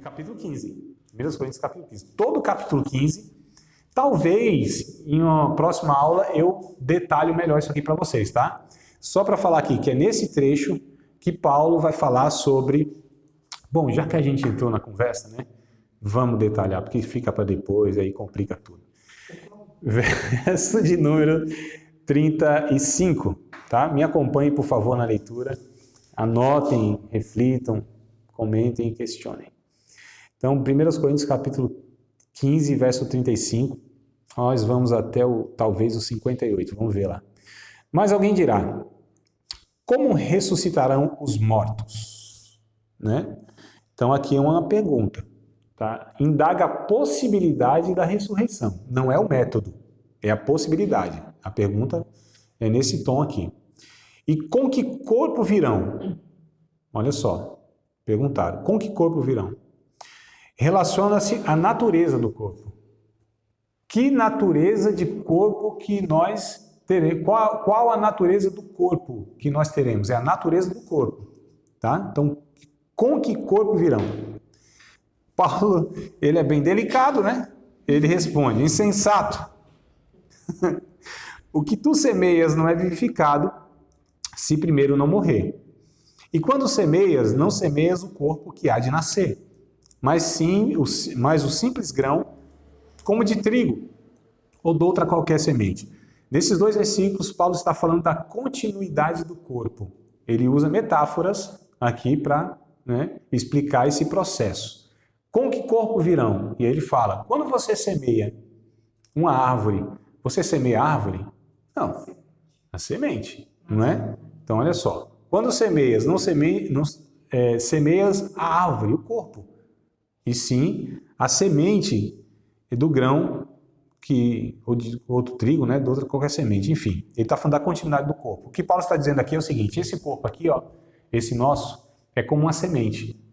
Capítulo 15. 1 Coríntios, capítulo 15. Todo o capítulo 15, talvez em uma próxima aula eu detalhe melhor isso aqui para vocês, tá? Só para falar aqui que é nesse trecho que Paulo vai falar sobre... Bom, já que a gente entrou na conversa, né? Vamos detalhar, porque fica para depois, aí complica tudo. Verso de número 35, tá? Me acompanhem, por favor, na leitura. Anotem, reflitam, comentem e questionem. Então, 1 Coríntios, capítulo 15, verso 35. Nós vamos até talvez o 58, vamos ver lá. Mas alguém dirá, como ressuscitarão os mortos? Né? Então, aqui é uma pergunta. Tá? Indaga a possibilidade da ressurreição. Não é o método, é a possibilidade. A pergunta é nesse tom aqui. E com que corpo virão? Olha só, perguntaram. Com que corpo virão? Relaciona-se à natureza do corpo. Que natureza de corpo que nós teremos? Qual a natureza do corpo que nós teremos? É a natureza do corpo. Tá? Então, com que corpo virão? Paulo, ele é bem delicado, né? Ele responde, insensato. O que tu semeias não é vivificado se primeiro não morrer. E quando semeias, não semeias o corpo que há de nascer, mas o simples grão, como de trigo, ou de outra qualquer semente. Nesses dois versículos, Paulo está falando da continuidade do corpo. Ele usa metáforas aqui para explicar esse processo. Com que corpo virão? E ele fala, quando você semeia uma árvore, você semeia a árvore? Não, a semente, não é? Então, olha só. Quando semeias, não semeias a árvore, o corpo. E sim, a semente do grão, ou de outro trigo, né? De outra qualquer semente. Enfim, ele está falando da continuidade do corpo. O que Paulo está dizendo aqui é o seguinte, esse corpo aqui, ó, esse nosso, é como uma semente.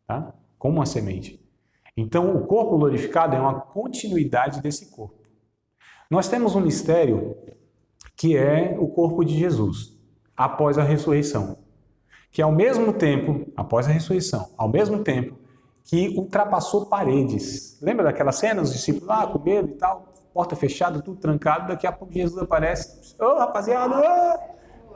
Tá? Como uma semente. Então, o corpo glorificado é uma continuidade desse corpo. Nós temos um mistério que é o corpo de Jesus, após a ressurreição. Que ao mesmo tempo, após a ressurreição, ao mesmo tempo que ultrapassou paredes. Lembra daquela cena, os discípulos lá com medo e tal, porta fechada, tudo trancado, daqui a pouco Jesus aparece. Ô, rapaziada,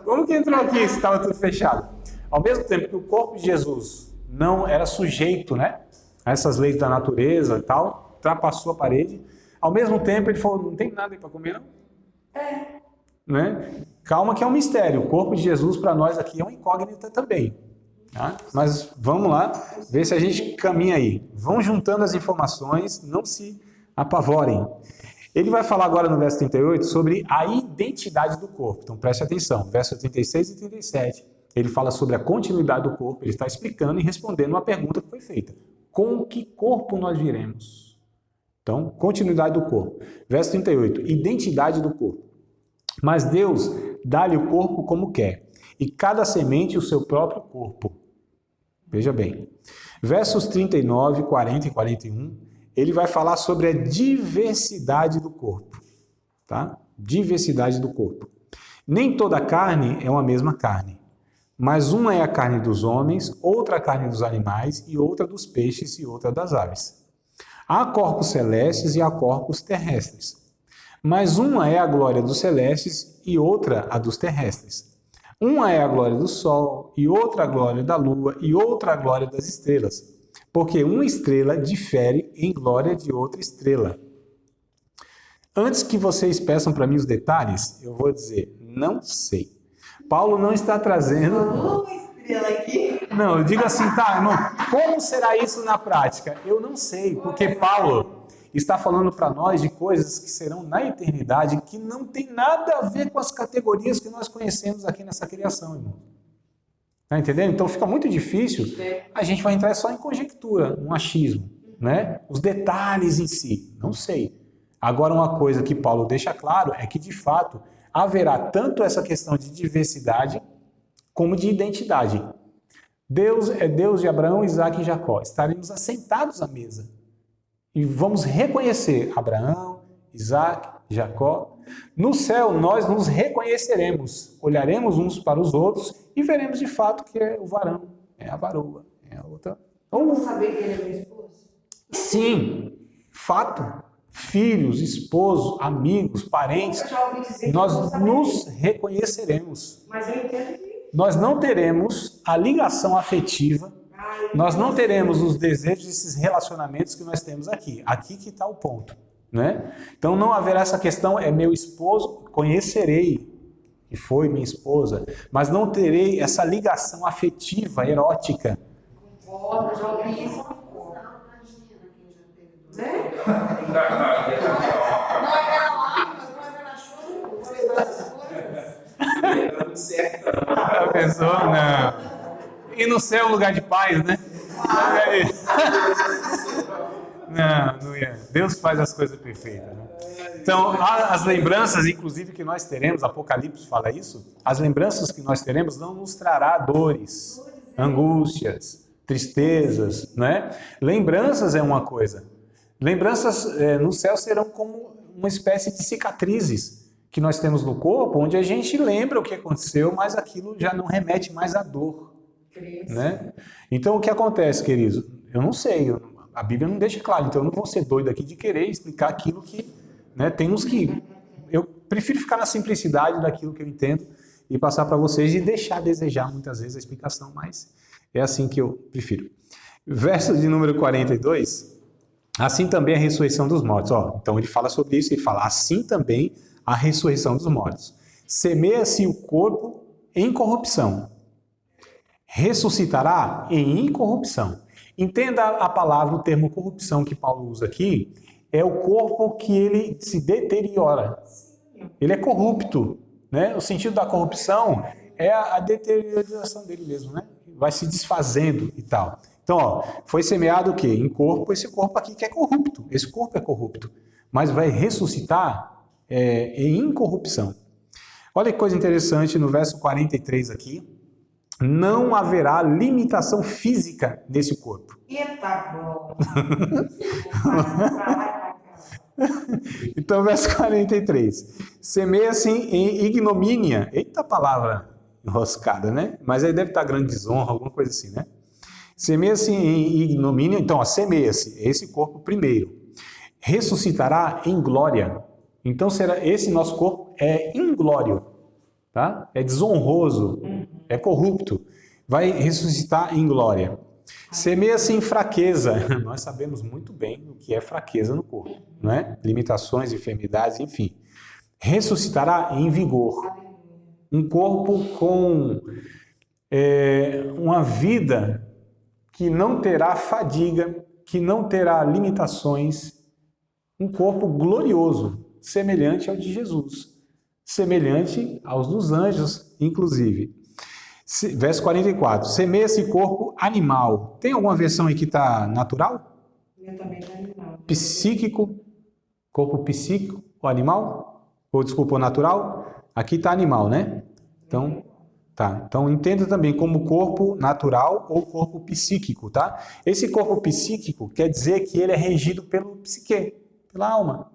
como que entrou aqui se estava tudo fechado? Ao mesmo tempo que o corpo de Jesus não era sujeito, né, a essas leis da natureza e tal, ultrapassou a parede, ao mesmo tempo ele falou, não tem nada aí para comer, não? Né? Calma que é um mistério, o corpo de Jesus para nós aqui é uma incógnita também. Tá? Mas vamos lá, ver se a gente caminha aí. Vão juntando as informações, não se apavorem. Ele vai falar agora no verso 38 sobre a identidade do corpo. Então preste atenção, versos 36 e 37. Ele fala sobre a continuidade do corpo, ele está explicando e respondendo uma pergunta que foi feita. Com que corpo nós viremos? Então, continuidade do corpo. Verso 38, identidade do corpo. Mas Deus dá-lhe o corpo como quer, e cada semente o seu próprio corpo. Veja bem. Versos 39, 40 e 41, ele vai falar sobre a diversidade do corpo. Tá? Diversidade do corpo. Nem toda carne é uma mesma carne, mas uma é a carne dos homens, outra a carne dos animais, e outra dos peixes e outra das aves. Há corpos celestes e há corpos terrestres, mas uma é a glória dos celestes e outra a dos terrestres. Uma é a glória do sol, e outra a glória da lua, e outra a glória das estrelas, porque uma estrela difere em glória de outra estrela. Antes que vocês peçam para mim os detalhes, eu vou dizer, não sei. Paulo não está trazendo... Uma estrela aqui. Não, eu digo assim, tá, irmão, como será isso na prática? Eu não sei, porque Paulo está falando para nós de coisas que serão na eternidade que não tem nada a ver com as categorias que nós conhecemos aqui nessa criação, irmão. Tá entendendo? Então fica muito difícil, a gente vai entrar só em conjectura, um achismo, né? Os detalhes em si, não sei. Agora uma coisa que Paulo deixa claro é que de fato haverá tanto essa questão de diversidade como de identidade. Deus é Deus de Abraão, Isaac e Jacó. Estaremos assentados à mesa. E vamos reconhecer Abraão, Isaac, Jacó. No céu nós nos reconheceremos, olharemos uns para os outros e veremos de fato que é o varão, é a varoa, é a outra Vamos saber que ele é meu esposo? Sim, fato. Filhos, esposo, amigos, parentes, Eu já ouvi dizer que nós eu vou saber nos disso. reconheceremos. Mas eu entendo que... Nós não teremos a ligação afetiva, nós não teremos os desejos, esses relacionamentos que nós temos aqui. Aqui que está o ponto, né? Então não haverá essa questão, é meu esposo, conhecerei que foi minha esposa, mas não terei essa ligação afetiva, erótica. Concordo, já ouvi isso. Né? Não é lá, mas não é na chuva, vou levar essas coisas. A pessoa, não. E no céu é um lugar de paz, né? Não ia. Deus faz as coisas perfeitas, né? Então, as lembranças, inclusive, que nós teremos, Apocalipse fala isso, as lembranças que nós teremos não nos trará dores, angústias, tristezas, né? Lembranças é uma coisa. Lembranças no céu serão como uma espécie de cicatrizes que nós temos no corpo, onde a gente lembra o que aconteceu, mas aquilo já não remete mais à dor, né? Então, o que acontece, queridos? Eu não sei, a Bíblia não deixa claro, então eu não vou ser doido aqui de querer explicar aquilo que, né, tem uns que... Eu prefiro ficar na simplicidade daquilo que eu entendo e passar para vocês e deixar a desejar muitas vezes a explicação, mas é assim que eu prefiro. Verso de número 42, assim também a ressurreição dos mortos. Então ele fala sobre isso, ele fala, assim também a ressurreição dos mortos. Semeia-se o corpo em corrupção, ressuscitará em incorrupção. Entenda a palavra, o termo corrupção que Paulo usa aqui, é o corpo que ele se deteriora. Ele é corrupto, né? O sentido da corrupção é a deterioração dele mesmo, né? Vai se desfazendo e tal. Então, foi semeado o quê? Em corpo, esse corpo aqui que é corrupto. Esse corpo é corrupto, mas vai ressuscitar em incorrupção. Olha que coisa interessante no verso 43 aqui. Não haverá limitação física nesse corpo. Eita, bom. Então, verso 43. Semeia-se em ignomínia. Eita palavra enroscada, né? Mas aí deve estar grande desonra, alguma coisa assim, né? Semeia-se em ignomínia. Então, semeia-se esse corpo primeiro. Ressuscitará em glória. Então, será esse nosso corpo é inglório, tá? É desonroso, é corrupto. Vai ressuscitar em glória. Semeia-se em fraqueza. Nós sabemos muito bem o que é fraqueza no corpo, não é? Limitações, enfermidades, enfim. Ressuscitará em vigor. Um corpo com uma vida que não terá fadiga, que não terá limitações. Um corpo glorioso, semelhante ao de Jesus. Semelhante aos dos anjos, inclusive. Verso 44. Semeia-se corpo animal. Tem alguma versão aí que está natural? Eu também tô animal. Psíquico. Corpo psíquico ou animal? Ou, desculpa, natural? Aqui está animal, né? Então, tá. Então, entenda também como corpo natural ou corpo psíquico, tá? Esse corpo psíquico quer dizer que ele é regido pelo psique, pela alma.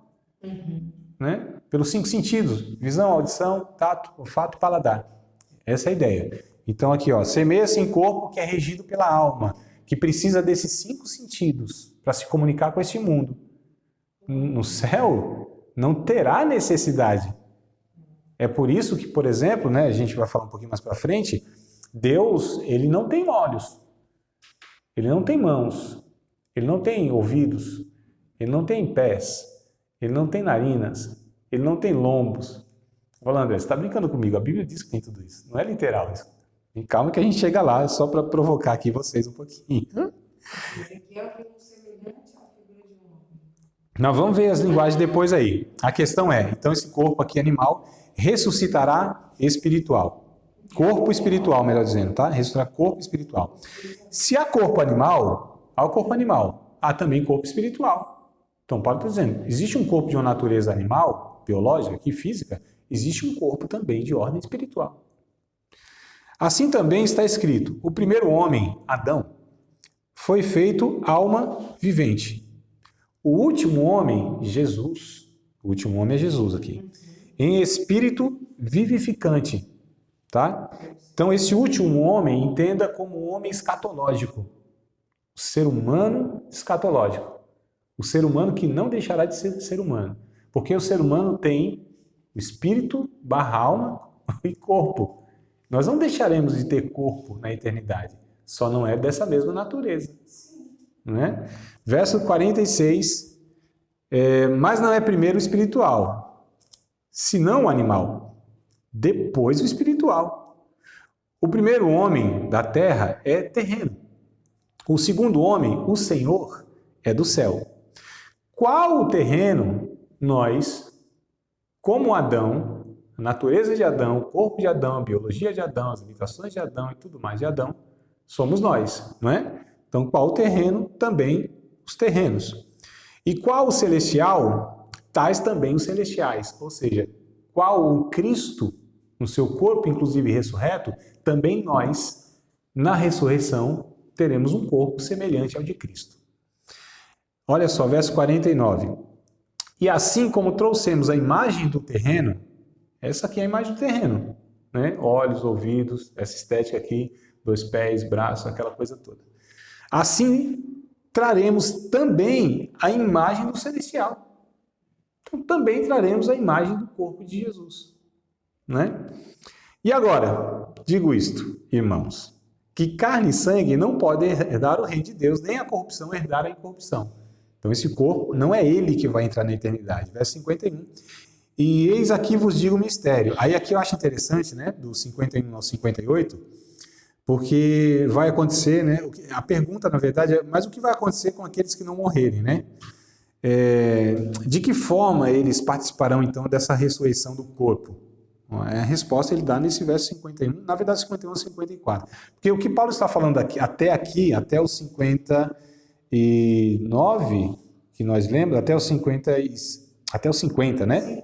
Né? Pelos 5 sentidos. Visão, audição, tato, olfato e paladar. Essa é a ideia. Então aqui, semeia-se em corpo que é regido pela alma, que precisa desses 5 sentidos para se comunicar com esse mundo. No céu, não terá necessidade. É por isso que, por exemplo, né, a gente vai falar um pouquinho mais para frente, Deus, ele não tem olhos, ele não tem mãos, ele não tem ouvidos, ele não tem pés, ele não tem narinas, ele não tem lombos. Olha, André, você está brincando comigo, a Bíblia diz que tem tudo isso, não é literal isso. E calma que a gente chega lá, só para provocar aqui vocês um pouquinho. Nós vamos ver as linguagens depois aí. A questão é, então esse corpo aqui animal ressuscitará espiritual. Corpo espiritual, melhor dizendo, tá? Ressuscitará corpo espiritual. Se há corpo animal, há também corpo espiritual. Então Paulo está dizendo, existe um corpo de uma natureza animal, biológica, aqui física, existe um corpo também de ordem espiritual. Assim também está escrito, o primeiro homem, Adão, foi feito alma vivente. O último homem, Jesus, o último homem é Jesus aqui, em espírito vivificante, tá? Então esse último homem, entenda como um homem escatológico. ser humano escatológico. O ser humano que não deixará de ser ser humano. Porque o ser humano tem o espírito, alma e corpo. Nós não deixaremos de ter corpo na eternidade. Só não é dessa mesma natureza. Não é? Verso 46. Mas não é primeiro o espiritual, senão o animal. Depois o espiritual. O primeiro homem da terra é terreno. O segundo homem, o Senhor, é do céu. Qual o terreno? Nós, como Adão, a natureza de Adão, o corpo de Adão, a biologia de Adão, as limitações de Adão e tudo mais de Adão, somos nós, não é? Então, qual o terreno? Também os terrenos. E qual o celestial? Tais também os celestiais. Ou seja, qual o Cristo, no seu corpo, inclusive ressurreto, também nós, na ressurreição, teremos um corpo semelhante ao de Cristo. Olha só, verso 49. E assim como trouxemos a imagem do terreno, essa aqui é a imagem do terreno, né? Olhos, ouvidos, essa estética aqui, 2 pés, braço, aquela coisa toda. Assim traremos também a imagem do celestial. Então também traremos a imagem do corpo de Jesus, né? E agora, digo isto, irmãos, que carne e sangue não podem herdar o reino de Deus, nem a corrupção herdar a incorrupção. Então esse corpo não é ele que vai entrar na eternidade. Verso 51. E eis aqui vos digo o mistério. Aí aqui eu acho interessante, né, do 51 ao 58, porque vai acontecer, né, a pergunta na verdade é, mas o que vai acontecer com aqueles que não morrerem, né? De que forma eles participarão então dessa ressurreição do corpo? A resposta ele dá nesse verso 51, na verdade 51 a 54. Porque o que Paulo está falando aqui, até o 59, que nós lemos, até o 50, né?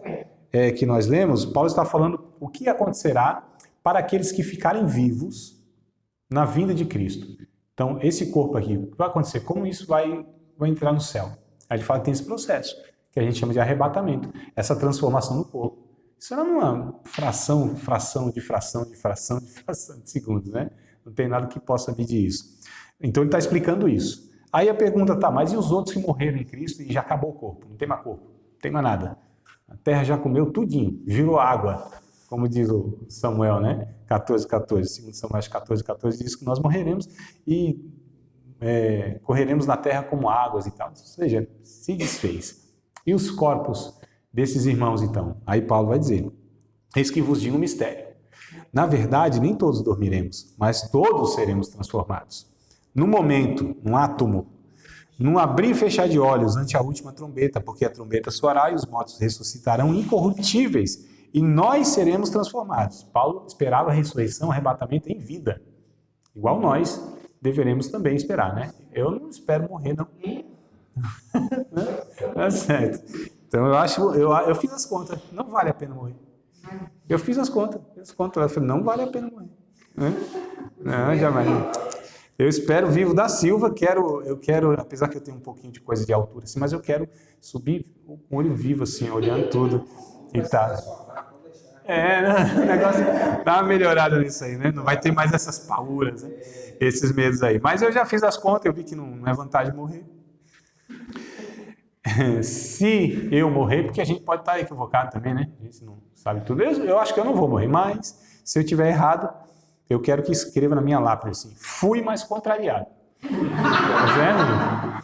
Que nós lemos, Paulo está falando o que acontecerá para aqueles que ficarem vivos na vinda de Cristo. Então, esse corpo aqui, o que vai acontecer? Como isso vai entrar no céu? Aí ele fala que tem esse processo, que a gente chama de arrebatamento, essa transformação no corpo. Isso é uma fração de segundos, né? Não tem nada que possa medir isso. Então ele está explicando isso. Aí a pergunta tá, mas e os outros que morreram em Cristo e já acabou o corpo? Não tem mais corpo, não tem mais nada. A terra já comeu tudinho, virou água, como diz o Samuel, né? 14:14, 2 Samuel 14:14 diz que nós morreremos e correremos na terra como águas e tal. Ou seja, se desfez. E os corpos desses irmãos, então? Aí Paulo vai dizer, eis que vos digo um mistério. Na verdade, nem todos dormiremos, mas todos seremos transformados. No momento, num átomo, num abrir e fechar de olhos ante a última trombeta, porque a trombeta soará e os mortos ressuscitarão incorruptíveis, e nós seremos transformados. Paulo esperava a ressurreição, arrebatamento em vida. Igual nós deveremos também esperar, né? Eu não espero morrer, não. Tá certo. Então eu fiz as contas, não vale a pena morrer. Eu fiz as contas, eu falei, não vale a pena morrer. Não, jamais. Eu espero vivo da Silva, eu quero, apesar que eu tenho um pouquinho de coisa de altura, assim, mas eu quero subir com o olho vivo, assim, olhando tudo e tal. O negócio dá uma melhorada nisso aí, né? Não vai ter mais essas pauras, né? Esses medos aí. Mas eu já fiz as contas, eu vi que não é vantagem morrer. Se eu morrer, porque a gente pode estar equivocado também, né? A gente não sabe tudo. Eu acho que eu não vou morrer, mas se eu estiver errado, eu quero que escreva na minha lápide assim, fui mais contrariado. Tá vendo?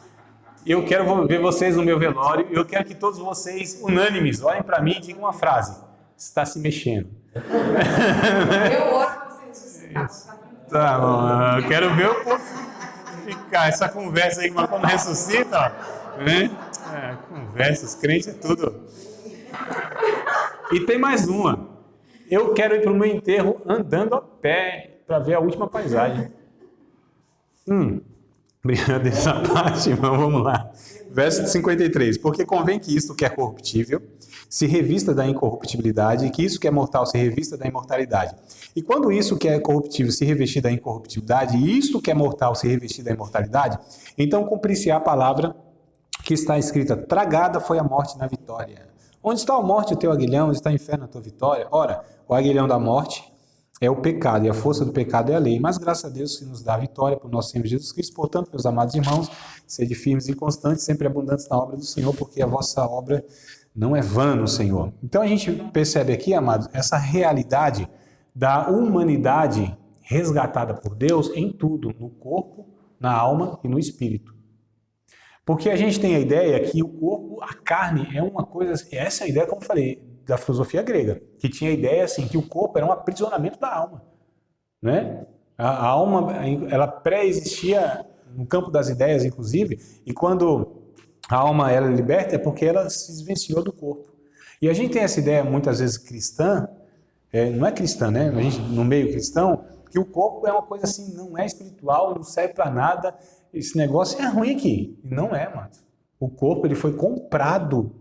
Eu quero ver vocês no meu velório, eu quero que todos vocês, unânimes, olhem para mim e digam uma frase, está se mexendo. Eu oro para vocês. Tá bom, eu quero ver o povo ficar, essa conversa aí, mas quando ressuscita, ó, né? Conversas, crentes, é tudo. E tem mais uma. Eu quero ir para o meu enterro andando a pé para ver a última paisagem. Obrigado essa parte, irmão. Vamos lá. Verso 53. Porque convém que isto que é corruptível se revista da incorruptibilidade e que isso que é mortal se revista da imortalidade. E quando isso que é corruptível se revestir da incorruptibilidade e isto que é mortal se revestir da imortalidade, então cumprir-se-á a palavra que está escrita, tragada foi a morte na vitória. Onde está a morte, o teu aguilhão? Onde está o inferno, a tua vitória? Ora, o aguilhão da morte é o pecado, e a força do pecado é a lei. Mas graças a Deus que nos dá a vitória por nosso Senhor Jesus Cristo. Portanto, meus amados irmãos, sede firmes e constantes, sempre abundantes na obra do Senhor, porque a vossa obra não é vã no Senhor. Então a gente percebe aqui, amados, essa realidade da humanidade resgatada por Deus em tudo, no corpo, na alma e no espírito. Porque a gente tem a ideia que o corpo, a carne, é uma coisa... Essa é a ideia, como eu falei, da filosofia grega, que tinha a ideia assim, que o corpo era um aprisionamento da alma. Né? A alma, ela pré-existia no campo das ideias, inclusive, e quando a alma era liberta é porque ela se desvencilhou do corpo. E a gente tem essa ideia, muitas vezes, cristã, não é cristã, né? A gente, no meio cristão, que o corpo é uma coisa assim, não é espiritual, não serve para nada, esse negócio é ruim aqui. E não é, mano. O corpo ele foi comprado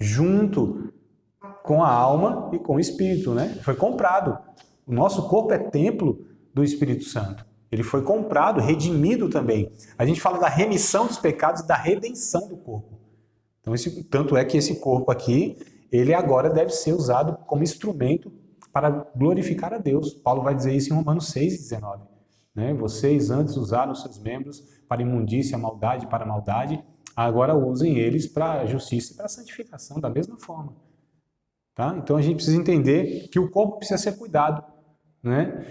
junto com a alma e com o espírito, né? Foi comprado. O nosso corpo é templo do Espírito Santo. Ele foi comprado, redimido também. A gente fala da remissão dos pecados e da redenção do corpo. Então, tanto é que esse corpo aqui, ele agora deve ser usado como instrumento para glorificar a Deus. Paulo vai dizer isso em Romanos 6,19. Né? Vocês antes usaram seus membros para imundícia, maldade, para maldade, agora usem eles para a justiça e para a santificação, da mesma forma. Tá? Então a gente precisa entender que o corpo precisa ser cuidado. Né?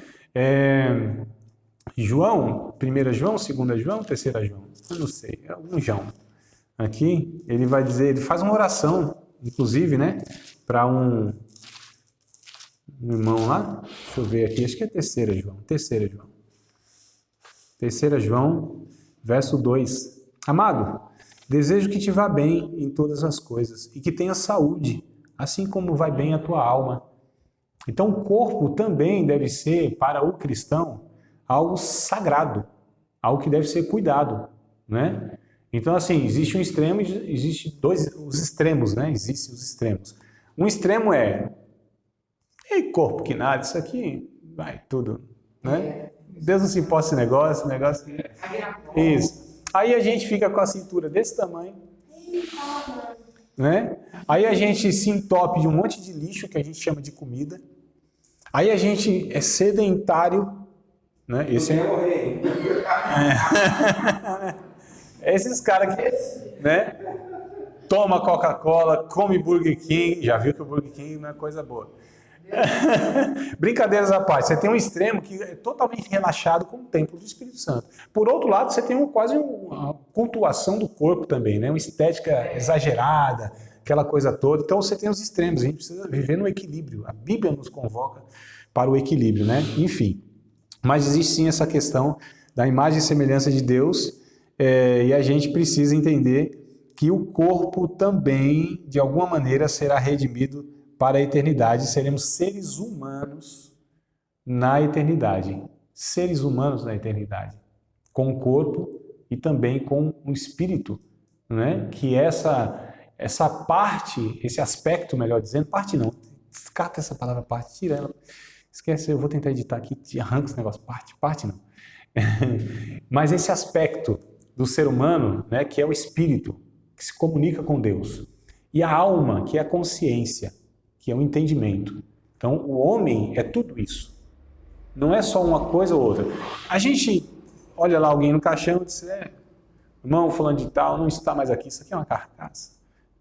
João, 1 João, 2 João, 3 João, eu não sei, é algum João. Aqui ele vai dizer, ele faz uma oração, inclusive, né, para um irmão lá, deixa eu ver aqui, acho que é 3 João, 3 João, verso 2. Amado, desejo que te vá bem em todas as coisas e que tenha saúde, assim como vai bem a tua alma. Então o corpo também deve ser, para o cristão, algo sagrado, algo que deve ser cuidado, né? Então assim, existe um extremo e existe os extremos, né? Existem os extremos. Um extremo é, ei, corpo que nada, isso aqui vai tudo, né? Deus não se importa esse negócio, Isso. Aí a gente fica com a cintura desse tamanho, né? Aí a gente se entope de um monte de lixo que a gente chama de comida. Aí a gente é sedentário, né? Esses caras que, né? Toma Coca-Cola, come Burger King, já viu que o Burger King não é coisa boa. Brincadeiras à parte, você tem um extremo que é totalmente relaxado com o templo do Espírito Santo. Por outro lado, você tem quase uma cultuação do corpo também, né? Uma estética exagerada, aquela coisa toda. Então você tem os extremos, a gente precisa viver no equilíbrio. A Bíblia nos convoca para o equilíbrio, né? Enfim, mas existe sim essa questão da imagem e semelhança de Deus, e a gente precisa entender que o corpo também, de alguma maneira, será redimido para a eternidade. Seremos seres humanos na eternidade. Seres humanos na eternidade. Com o corpo e também com o espírito. Né? Que essa parte, esse aspecto, melhor dizendo, parte não. Descarta essa palavra parte, tira ela. Esquece, eu vou tentar editar aqui, arranca esse negócio. Parte não. Mas esse aspecto do ser humano, né, que é o espírito, que se comunica com Deus. E a alma, que é a consciência, que é o entendimento. Então, o homem é tudo isso. Não é só uma coisa ou outra. A gente olha lá alguém no caixão e diz, irmão, fulano de tal, não está mais aqui, isso aqui é uma carcaça.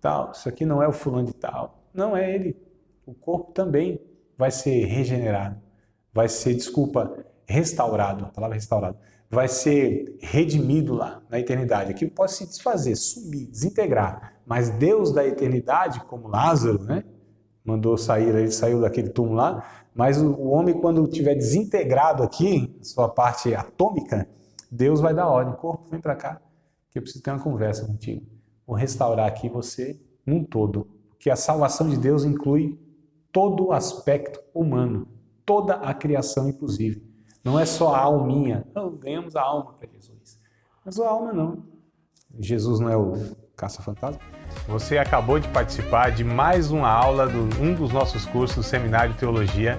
Tal, isso aqui não é o fulano de tal. Não é ele. O corpo também vai ser regenerado. Vai ser, restaurado. A palavra restaurado. Vai ser redimido lá na eternidade. Aquilo pode se desfazer, sumir, desintegrar. Mas Deus da eternidade, como Lázaro, né? Mandou sair, ele saiu daquele túmulo lá, mas o homem, quando estiver desintegrado aqui, sua parte atômica, Deus vai dar ordem, corpo, vem para cá, que eu preciso ter uma conversa contigo. Vou restaurar aqui você num todo, porque a salvação de Deus inclui todo o aspecto humano, toda a criação, inclusive. Não é só a alminha, não, ganhamos a alma para Jesus, mas a alma não. Jesus não é o caça-fantasma. Você acabou de participar de mais uma aula de um dos nossos cursos do Seminário de Teologia,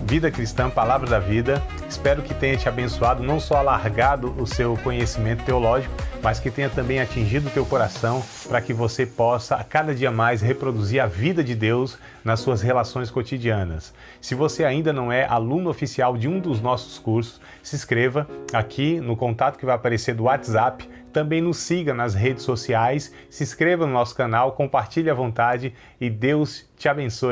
Vida Cristã, Palavra da Vida. Espero que tenha te abençoado, não só alargado o seu conhecimento teológico, mas que tenha também atingido o teu coração para que você possa a cada dia mais reproduzir a vida de Deus nas suas relações cotidianas. Se você ainda não é aluno oficial de um dos nossos cursos, se inscreva aqui no contato que vai aparecer do WhatsApp. Também nos siga nas redes sociais, se inscreva no nosso canal, compartilhe à vontade e Deus te abençoe.